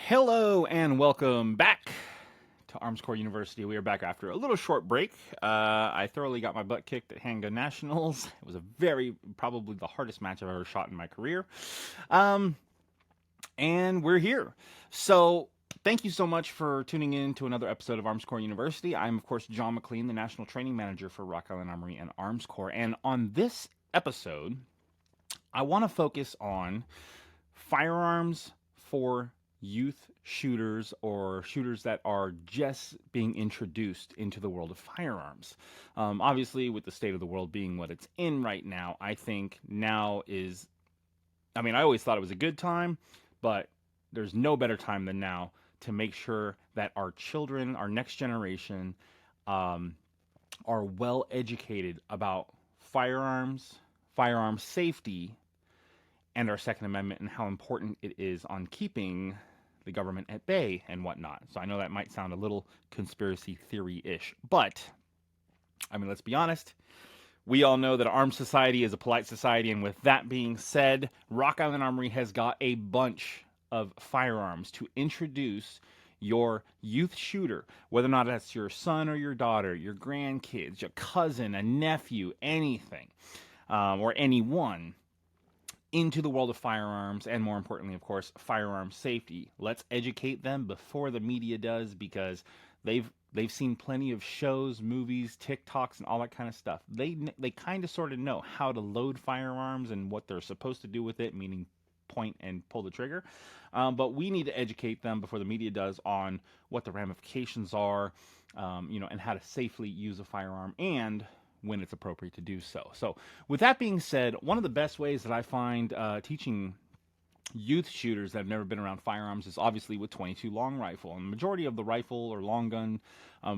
Hello and welcome back to Armscor University. We are back after a little short break. I thoroughly got my butt kicked at Handgun Nationals. It was probably the hardest match I've ever shot in my career. Um, and we're here. So thank you so much for tuning in to another episode of Armscor University. I'm, of course, John McLean, the National Training Manager for Rock Island Armory and Armscor. And on this episode, I want to focus on firearms for youth shooters or shooters that are just being introduced into the world of firearms. Obviously, with the state of the world being what it's in right now, I think now is, I always thought it was a good time, but there's no better time than now to make sure that our children, our next generation, are well educated about firearms, firearm safety, and our Second Amendment and how important it is on keeping the government at bay and whatnot. So I know that might sound a little conspiracy theory-ish, but, let's be honest. We all know that an armed society is a polite society, and with that being said, Rock Island Armory has got a bunch of firearms to introduce your youth shooter, whether or not that's your son or your daughter, your grandkids, your cousin, a nephew, anything, or anyone, into the world of firearms, and more importantly, of course, firearm safety. Let's educate them before the media does, because they've seen plenty of shows, movies, TikToks, and all that kind of stuff. They kind of sort of know how to load firearms and what they're supposed to do with it, meaning point and pull the trigger. But we need to educate them before the media does on what the ramifications are, and how to safely use a firearm, and when it's appropriate to do so. So with that being said, one of the best ways that I find teaching youth shooters that have never been around firearms is obviously with 22 long rifle. And the majority of the rifle or long gun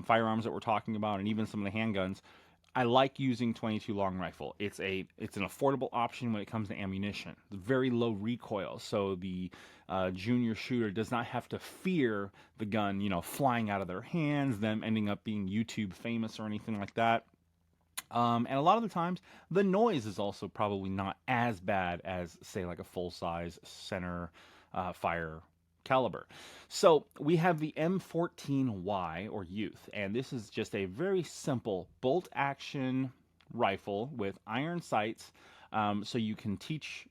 firearms that we're talking about, and even some of the handguns, I like using 22 long rifle. It's an affordable option when it comes to ammunition. Very low recoil, so the junior shooter does not have to fear the gun, flying out of their hands, them ending up being YouTube famous or anything like that. And a lot of the times, the noise is also probably not as bad as, say, like a full-size center fire caliber. So we have the M14Y, or Youth, and this is just a very simple bolt-action rifle with iron sights, so you can teach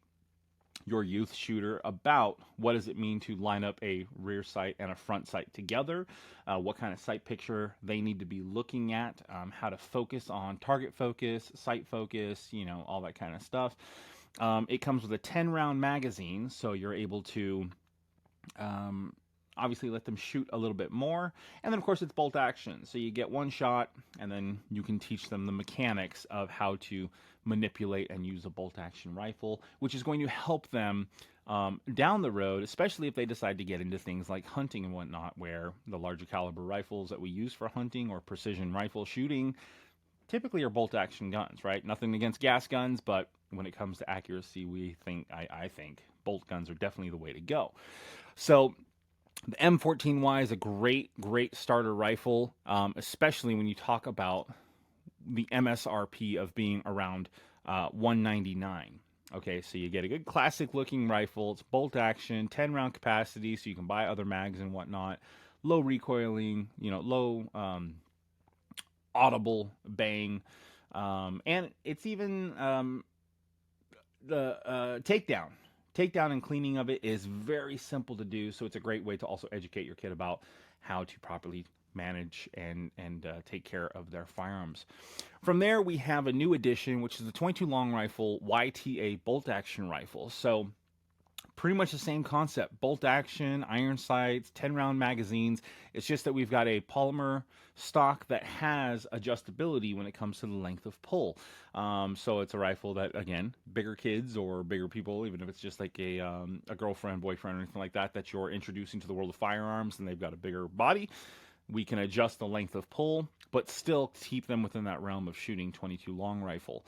your youth shooter about what does it mean to line up a rear sight and a front sight together, what kind of sight picture they need to be looking at, how to focus on target focus, sight focus, all that kind of stuff. It comes with a 10-round magazine, so you're able to obviously let them shoot a little bit more. And then, of course, it's bolt action, so you get one shot, and then you can teach them the mechanics of how to manipulate and use a bolt action rifle, which is going to help them down the road, especially if they decide to get into things like hunting and whatnot, where the larger caliber rifles that we use for hunting or precision rifle shooting typically are bolt action guns, right? Nothing against gas guns, but when it comes to accuracy, I think bolt guns are definitely the way to go. So the M14Y is a great starter rifle, especially when you talk about the MSRP of being around $199. Okay, so you get a good classic looking rifle. It's bolt action, 10-round capacity, so you can buy other mags and whatnot. Low recoiling, low audible bang, and it's even the takedown and cleaning of it is very simple to do. So it's a great way to also educate your kid about how to properly manage and take care of their firearms. From there, we have a new addition, which is the 22 long rifle YTA bolt action rifle. So pretty much the same concept: bolt action, iron sights, 10-round magazines. It's just that we've got a polymer stock that has adjustability when it comes to the length of pull. So it's a rifle that, again, bigger kids or bigger people, even if it's just like a girlfriend, boyfriend, or anything like that you're introducing to the world of firearms and they've got a bigger body, we can adjust the length of pull, but still keep them within that realm of shooting 22 long rifle.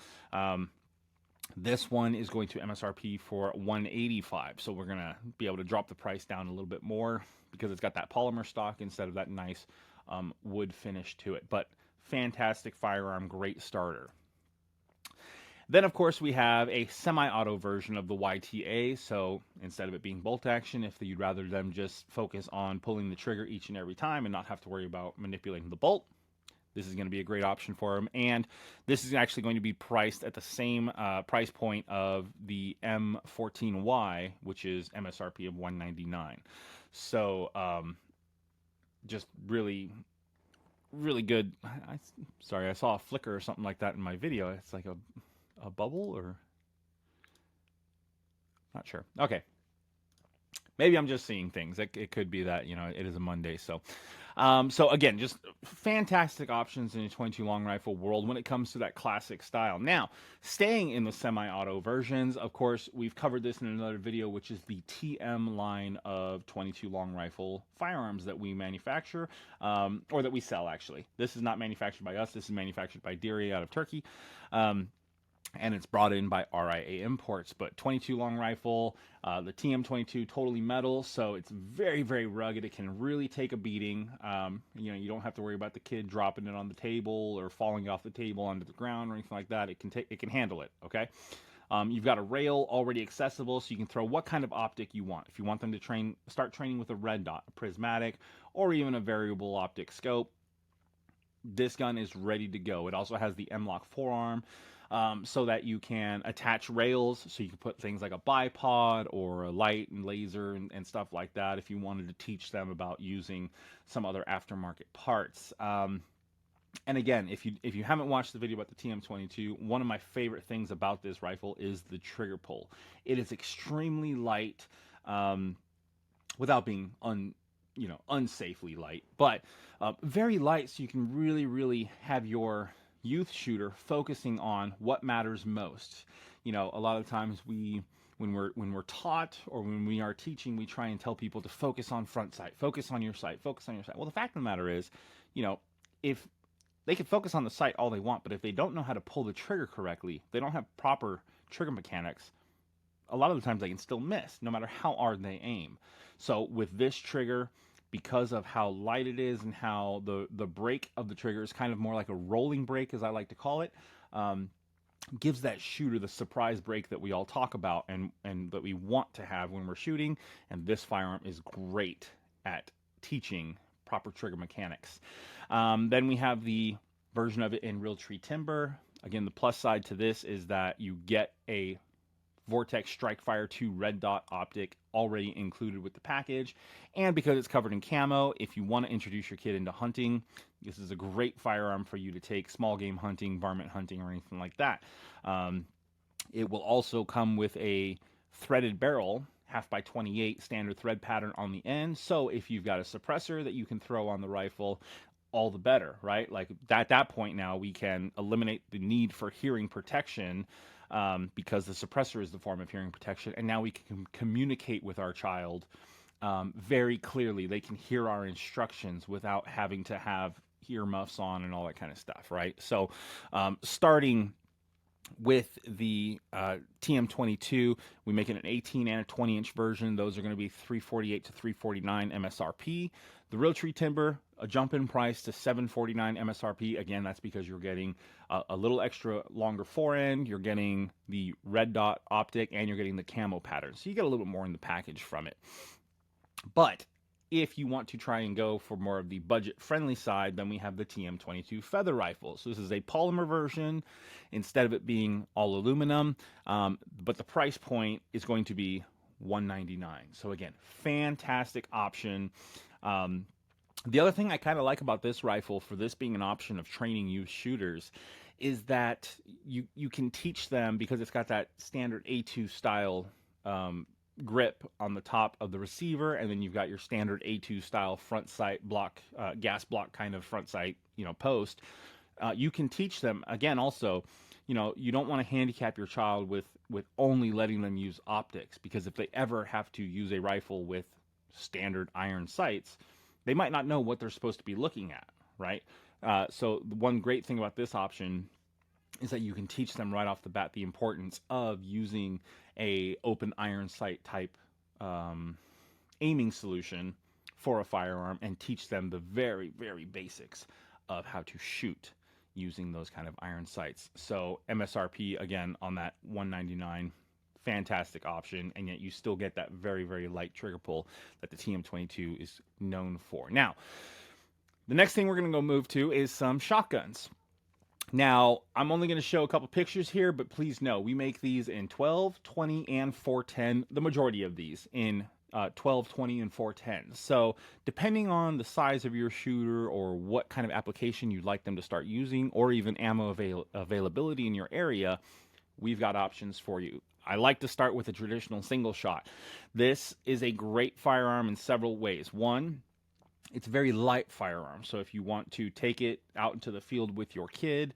This one is going to MSRP for $185, so we're going to be able to drop the price down a little bit more because it's got that polymer stock instead of that nice wood finish to it. But fantastic firearm, great starter. Then, of course, we have a semi-auto version of the YTA. So instead of it being bolt action, if you'd rather them just focus on pulling the trigger each and every time and not have to worry about manipulating the bolt, this is going to be a great option for them. And this is actually going to be priced at the same price point of the M14Y, which is MSRP of $199. So just really, really good. Sorry, I saw a flicker or something like that in my video. It's like a bubble, or not sure. Okay, maybe I'm just seeing things. It could be that, it is a Monday. So again, just fantastic options in a 22 long rifle world when it comes to that classic style. Now, staying in the semi-auto versions, of course, we've covered this in another video, which is the TM line of 22 long rifle firearms that we manufacture, or that we sell, actually. This is not manufactured by us. This is manufactured by Diri out of Turkey. And it's brought in by RIA Imports. But 22 long rifle, the TM22 totally metal, so it's very, very rugged. It can really take a beating. You don't have to worry about the kid dropping it on the table or falling off the table onto the ground or anything like that. It can handle it. Okay. You've got a rail already accessible, so you can throw what kind of optic you want. If you want them to start training with a red dot, a prismatic, or even a variable optic scope, this gun is ready to go. It also has the M-LOK forearm. So that you can attach rails, so you can put things like a bipod or a light and laser and stuff like that if you wanted to teach them about using some other aftermarket parts. And again, if you haven't watched the video about the TM22, one of my favorite things about this rifle is the trigger pull. It is extremely light, without being unsafely light, but very light, so you can really, really have your youth shooter focusing on what matters most. A lot of times when we're taught or when we are teaching, we try and tell people to focus on front sight, focus on your sight, focus on your sight. Well, the fact of the matter is, if they can focus on the sight all they want, but if they don't know how to pull the trigger correctly, they don't have proper trigger mechanics, a lot of the times they can still miss, no matter how hard they aim. So with this trigger, because of how light it is and how the break of the trigger is kind of more like a rolling break, as I like to call it, gives that shooter the surprise break that we all talk about and that we want to have when we're shooting. And this firearm is great at teaching proper trigger mechanics. Then we have the version of it in Realtree Timber. Again, the plus side to this is that you get a Vortex Strikefire 2 red dot optic already included with the package, and because it's covered in camo, if you want to introduce your kid into hunting, this is a great firearm for you to take small game hunting, varmint hunting, or anything like that. It will also come with a threaded barrel, 1/2x28 standard thread pattern on the end, so if you've got a suppressor that you can throw on the rifle, all the better, right? Like at that point now we can eliminate the need for hearing protection, because the suppressor is the form of hearing protection, and now we can communicate with our child very clearly. They can hear our instructions without having to have earmuffs on and all that kind of stuff, right? So starting with the TM22, we make it an 18 and a 20-inch version. Those are going to be $348 to $349 MSRP. The Realtree Timber, a jump in price to $749 MSRP. Again, that's because you're getting a little extra longer forend, you're getting the red dot optic, and you're getting the camo pattern. So you get a little bit more in the package from it. But if you want to try and go for more of the budget-friendly side, then we have the TM22 Feather Rifle. So this is a polymer version instead of it being all aluminum, but the price point is going to be $199. So again, fantastic option. The other thing I kind of like about this rifle, for this being an option of training youth shooters, is that you can teach them, because it's got that standard A2 style grip on the top of the receiver, and then you've got your standard A2 style front sight block, gas block kind of front sight, post. You can teach them, again, also, you don't want to handicap your child with only letting them use optics, because if they ever have to use a rifle with standard iron sights, they might not know what they're supposed to be looking at, right? So the one great thing about this option is that you can teach them right off the bat the importance of using a open iron sight type aiming solution for a firearm, and teach them the very, very basics of how to shoot, using those kind of iron sights. So MSRP again on that $199, fantastic option, and yet you still get that very, very light trigger pull that the TM22 is known for. Now, the next thing we're going to go move to is some shotguns. Now, I'm only going to show a couple pictures here, but please know we make these in 12, 20, and 410. The majority of these in 12, 20, and 410. So depending on the size of your shooter or what kind of application you'd like them to start using, or even ammo availability in your area, we've got options for you. I like to start with a traditional single shot. This is a great firearm in several ways. One, it's a very light firearm, so if you want to take it out into the field with your kid,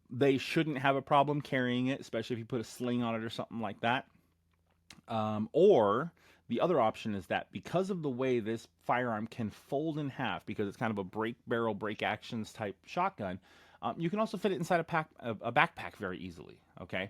they shouldn't have a problem carrying it, especially if you put a sling on it or something like that. Or the other option is that because of the way this firearm can fold in half, because it's kind of a break barrel, break actions type shotgun, you can also fit it inside a backpack very easily. Okay,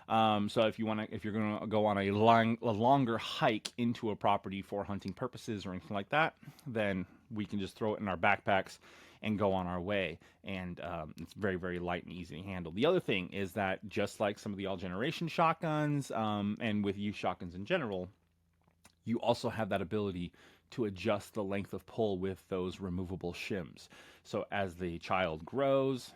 so if you're going to go on a longer hike into a property for hunting purposes or anything like that, then we can just throw it in our backpacks and go on our way. And it's very, very light and easy to handle. The other thing is that just like some of the all-generation shotguns and with youth shotguns in general, you also have that ability to adjust the length of pull with those removable shims. So as the child grows,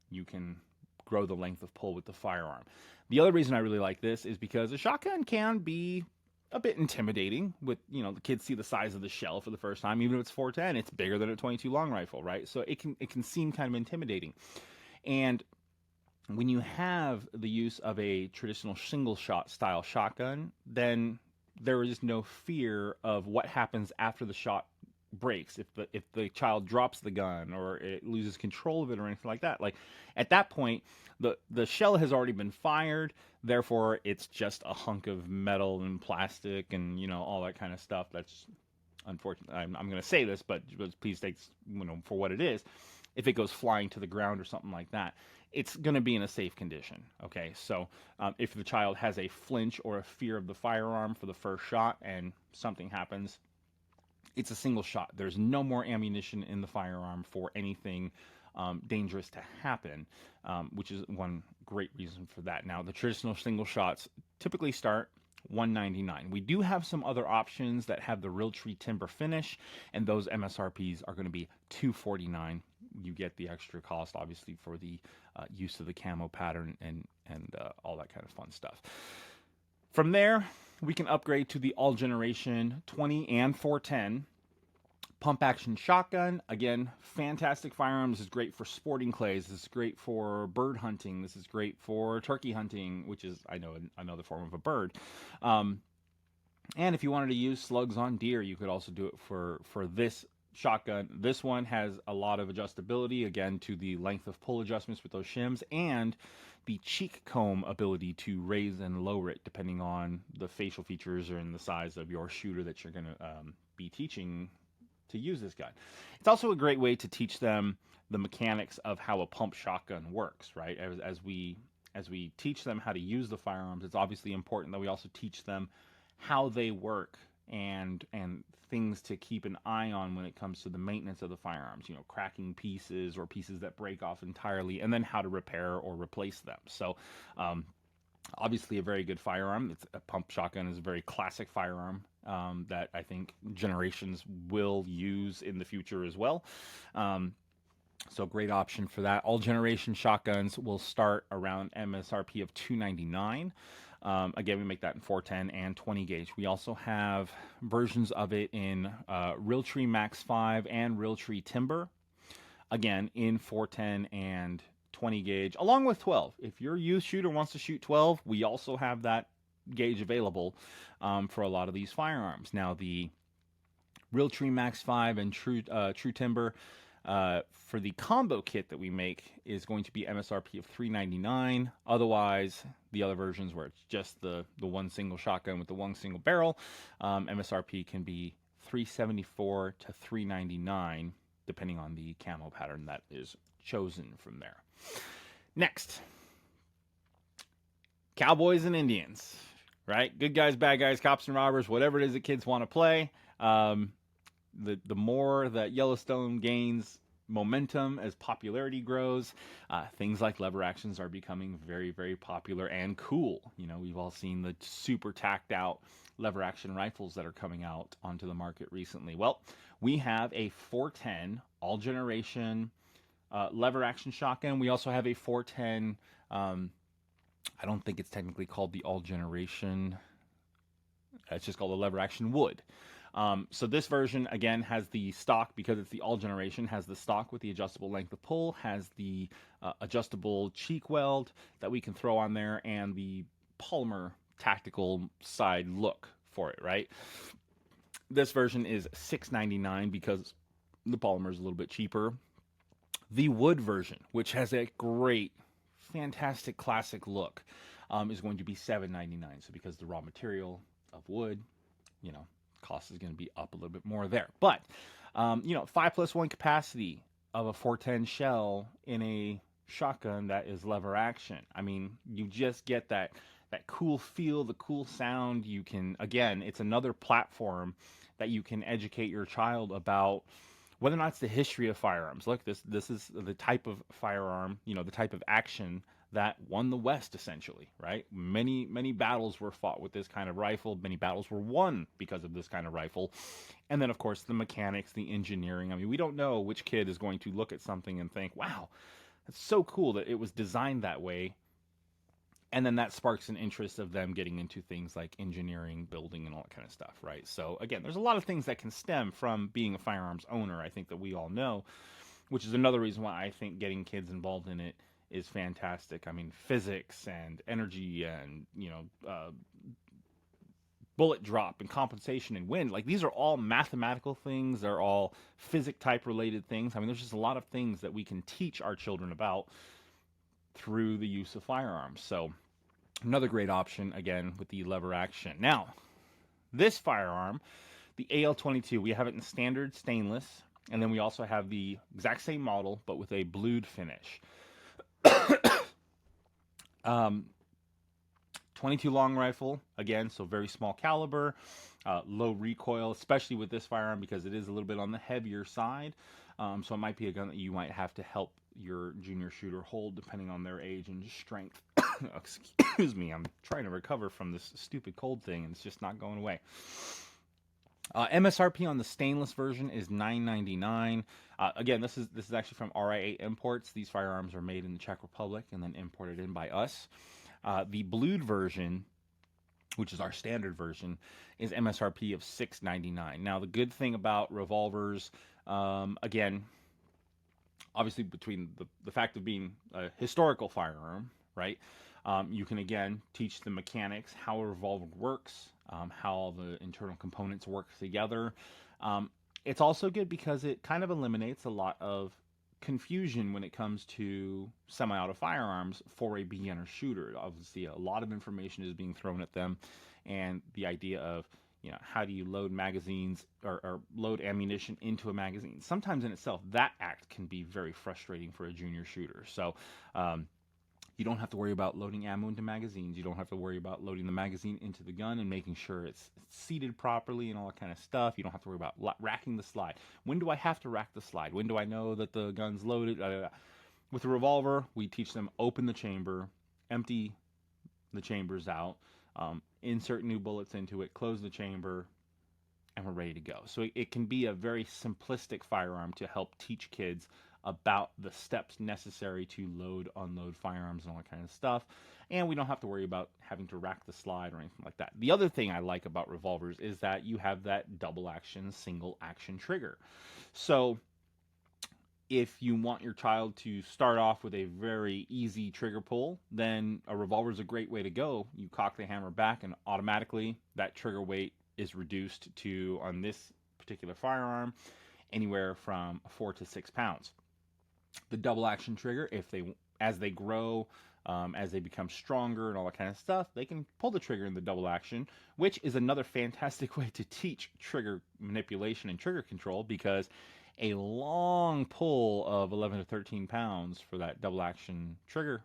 you can grow the length of pull with the firearm. The other reason I really like this is because a shotgun can be a bit intimidating. With, you know, the kids see the size of the shell for the first time. Even if it's 410, it's bigger than a 22 long rifle, right? So it can seem kind of intimidating. And when you have the use of a traditional single shot style shotgun, then there is no fear of what happens after the shot breaks, if the child drops the gun or it loses control of it or anything like that. Like at that point, the shell has already been fired, therefore it's just a hunk of metal and plastic and, you know, all that kind of stuff. That's unfortunate. I'm going to say this, but please take, you know, for what it is. If it goes flying to the ground or something like that, it's going to be in a safe condition. Okay, so if the child has a flinch or a fear of the firearm for the first shot and something happens, it's a single shot. There's no more ammunition in the firearm for anything dangerous to happen, which is one great reason for that. Now, the traditional single shots typically start $199. We do have some other options that have the Realtree timber finish, and those MSRPs are going to be $249. You get the extra cost, obviously, for the use of the camo pattern and all that kind of fun stuff. From there, we can upgrade to the all-generation 20 and 410 pump-action shotgun. Again, fantastic firearm. This is great for sporting clays. This is great for bird hunting. This is great for turkey hunting, which is, I know, another form of a bird. And if you wanted to use slugs on deer, you could also do it for this shotgun. This one has a lot of adjustability, again, to the length of pull adjustments with those shims and the cheek comb ability to raise and lower it depending on the facial features or in the size of your shooter that you're going to be teaching to use this gun. It's also a great way to teach them the mechanics of how a pump shotgun works, right? As we teach them how to use the firearms, it's obviously important that we also teach them how they work and things to keep an eye on when it comes to the maintenance of the firearms, you know, cracking pieces or pieces that break off entirely, and then how to repair or replace them. So obviously a very good firearm. It's a pump shotgun is a very classic firearm that I think generations will use in the future as well. So great option for that. All generation shotguns will start around MSRP of $299. Again, we make that in 410 and 20 gauge. We also have versions of it in Realtree Max 5 and Realtree Timber. Again, in 410 and 20 gauge, along with 12. If your youth shooter wants to shoot 12, we also have that gauge available for a lot of these firearms. Now, the Realtree Max 5 and True Timber for the combo kit that we make is going to be MSRP of $399. Otherwise, the other versions where it's just the one single shotgun with the one single barrel, MSRP can be $374 to $399, depending on the camo pattern that is chosen from there. Next, cowboys and Indians, right? Good guys, bad guys, cops and robbers, whatever it is that kids want to play. The more that Yellowstone gains momentum as popularity grows. Things like lever actions are becoming very, very popular and cool. We've all seen the super tacked out lever action rifles that are coming out onto the market recently. Well, we have a 410 all generation lever action shotgun. We also have a 410. I don't think it's technically called the all generation. It's just called the lever action wood. So this version, again, has the stock, because it's the all generation, has the stock with the adjustable length of pull, has the adjustable cheek weld that we can throw on there, and the polymer tactical side look for it, right? This version is $6.99 because the polymer is a little bit cheaper. The wood version, which has a great, fantastic classic look, is going to be $7.99. So because the raw material of wood, cost is going to be up a little bit more there. But 5+1 capacity of a 410 shell in a shotgun that is lever action. I mean, you just get that cool feel, the cool sound. You can, again, it's another platform that you can educate your child about whether or not it's the history of firearms. Look, this is the type of firearm, the type of action that won the West, essentially, right? Many battles were fought with this kind of rifle. Many battles were won because of this kind of rifle. And then, of course, the mechanics, the engineering. I mean, we don't know which kid is going to look at something and think, wow, that's so cool that it was designed that way. And then that sparks an interest of them getting into things like engineering, building, and all that kind of stuff, right? So, again, there's a lot of things that can stem from being a firearms owner, I think, that we all know, which is another reason why I think getting kids involved in it is fantastic. I mean, physics and energy and, bullet drop and compensation and wind, like these are all mathematical things. They're all physics type related things. I mean, there's just a lot of things that we can teach our children about through the use of firearms. So another great option, again, with the lever action. Now, this firearm, the AL-22, we have it in standard stainless, and then we also have the exact same model, but with a blued finish. 22 long rifle, again, so very small caliber, low recoil, especially with this firearm because it is a little bit on the heavier side. So it might be a gun that you might have to help your junior shooter hold depending on their age and strength. Excuse me, I'm trying to recover from this stupid cold thing and it's just not going away. MSRP on the stainless version is $9.99. Again, this is actually from RI8 Imports. These firearms are made in the Czech Republic and then imported in by us. The blued version, which is our standard version, is MSRP of $6.99. Now, the good thing about revolvers, again, obviously between the fact of being a historical firearm, right? You can, again, teach the mechanics, how a revolver works, how the internal components work together. It's also good because it kind of eliminates a lot of confusion when it comes to semi-auto firearms for a beginner shooter. Obviously, a lot of information is being thrown at them, and the idea of, how do you load magazines or load ammunition into a magazine? Sometimes in itself, that act can be very frustrating for a junior shooter. So, you don't have to worry about loading ammo into magazines. You don't have to worry about loading the magazine into the gun and making sure it's seated properly and all that kind of stuff. You don't have to worry about racking the slide. When do I have to rack the slide? When do I know that the gun's loaded? With a revolver, we teach them open the chamber, empty the chambers out, insert new bullets into it, close the chamber, and we're ready to go. So it can be a very simplistic firearm to help teach kids about the steps necessary to load, unload firearms and all that kind of stuff. And we don't have to worry about having to rack the slide or anything like that. The other thing I like about revolvers is that you have that double action, single action trigger. So if you want your child to start off with a very easy trigger pull, then a revolver is a great way to go. You cock the hammer back and automatically that trigger weight is reduced to, on this particular firearm, anywhere from 4 to 6 pounds. The double action trigger, as they grow, as they become stronger and all that kind of stuff, they can pull the trigger in the double action, which is another fantastic way to teach trigger manipulation and trigger control, because a long pull of 11 to 13 pounds for that double action trigger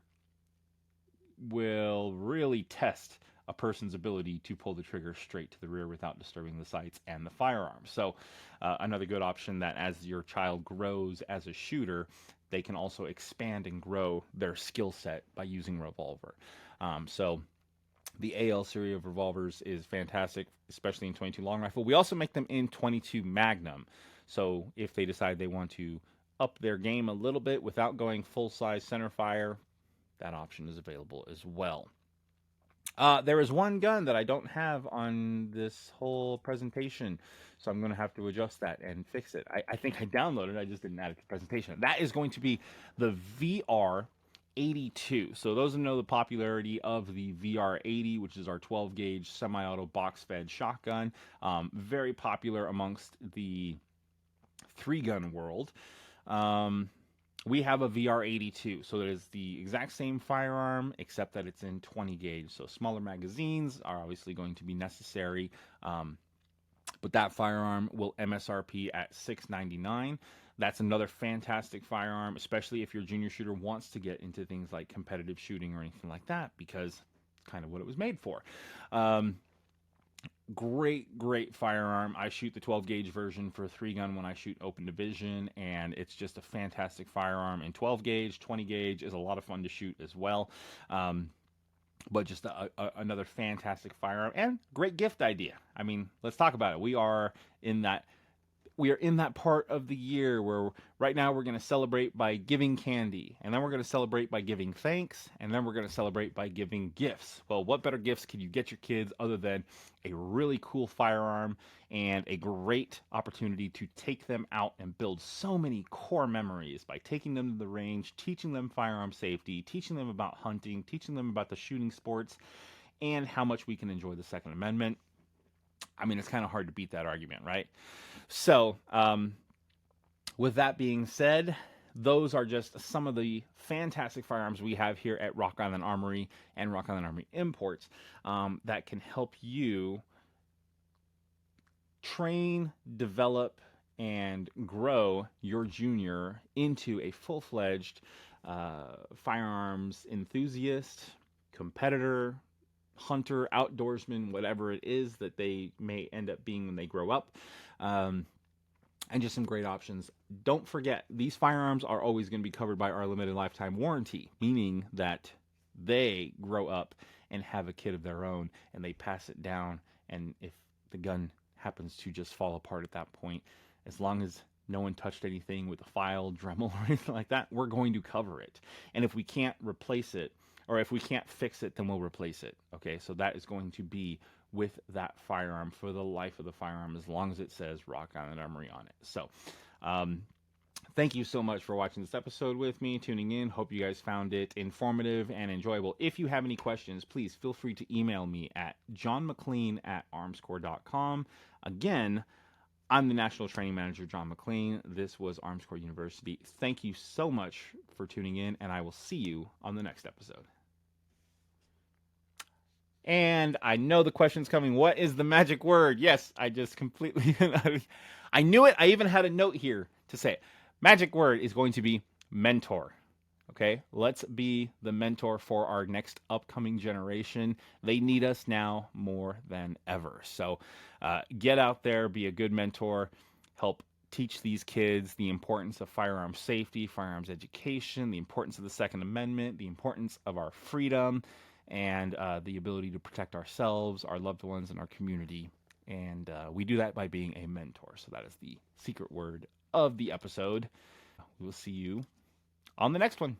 will really test a person's ability to pull the trigger straight to the rear without disturbing the sights and the firearm. So another good option that as your child grows as a shooter, they can also expand and grow their skill set by using revolver. So the AL series of revolvers is fantastic, especially in 22 long rifle. We also make them in 22 Magnum. So if they decide they want to up their game a little bit without going full-size center fire, that option is available as well. There is one gun that I don't have on this whole presentation, so I'm going to have to adjust that and fix it. I think I downloaded it, I just didn't add it to the presentation. That is going to be the VR82. So those who know the popularity of the VR80, which is our 12-gauge semi-auto box-fed shotgun, very popular amongst the three-gun world. We have a VR82, so it is the exact same firearm, except that it's in 20 gauge. So smaller magazines are obviously going to be necessary, but that firearm will MSRP at $699. That's another fantastic firearm, especially if your junior shooter wants to get into things like competitive shooting or anything like that, because it's kind of what it was made for. Great firearm. I shoot the 12 gauge version for 3-gun when I shoot open division, and it's just a fantastic firearm. And 12 gauge, 20 gauge is a lot of fun to shoot as well. But just another fantastic firearm and great gift idea. I mean, let's talk about it. We are in that part of the year where right now we're going to celebrate by giving candy, and then we're going to celebrate by giving thanks, and then we're going to celebrate by giving gifts. Well, what better gifts can you get your kids other than a really cool firearm and a great opportunity to take them out and build so many core memories by taking them to the range, teaching them firearm safety, teaching them about hunting, teaching them about the shooting sports, and how much we can enjoy the Second Amendment. I mean, it's kind of hard to beat that argument, right? So, with that being said, those are just some of the fantastic firearms we have here at Rock Island Armory and Rock Island Armory Imports that can help you train, develop, and grow your junior into a full-fledged firearms enthusiast, competitor, hunter, outdoorsman, whatever it is that they may end up being when they grow up. And just some great options. Don't forget, these firearms are always going to be covered by our limited lifetime warranty, meaning that they grow up and have a kid of their own and they pass it down. And if the gun happens to just fall apart at that point, as long as no one touched anything with a file, Dremel, or anything like that, we're going to cover it. And if we can't replace it, or if we can't fix it, then we'll replace it. Okay, so that is going to be with that firearm for the life of the firearm, as long as it says Rock Island Armory on it. So, thank you so much for watching this episode with me, tuning in. Hope you guys found it informative and enjoyable. If you have any questions, please feel free to email me at johnmclean@armscor.com. Again, I'm the National Training Manager, John McLean. This was Armscor University. Thank you so much for tuning in, and I will see you on the next episode. And I know the question's coming. What is the magic word? Yes, I just completely... I knew it. I even had a note here to say it. Magic word is going to be mentor. Okay? Let's be the mentor for our next upcoming generation. They need us now more than ever. So get out there, be a good mentor, help teach these kids the importance of firearms safety, firearms education, the importance of the Second Amendment, the importance of our freedom, and the ability to protect ourselves, our loved ones, and our community. And we do that by being a mentor. So that is the secret word of the episode. We will see you on the next one.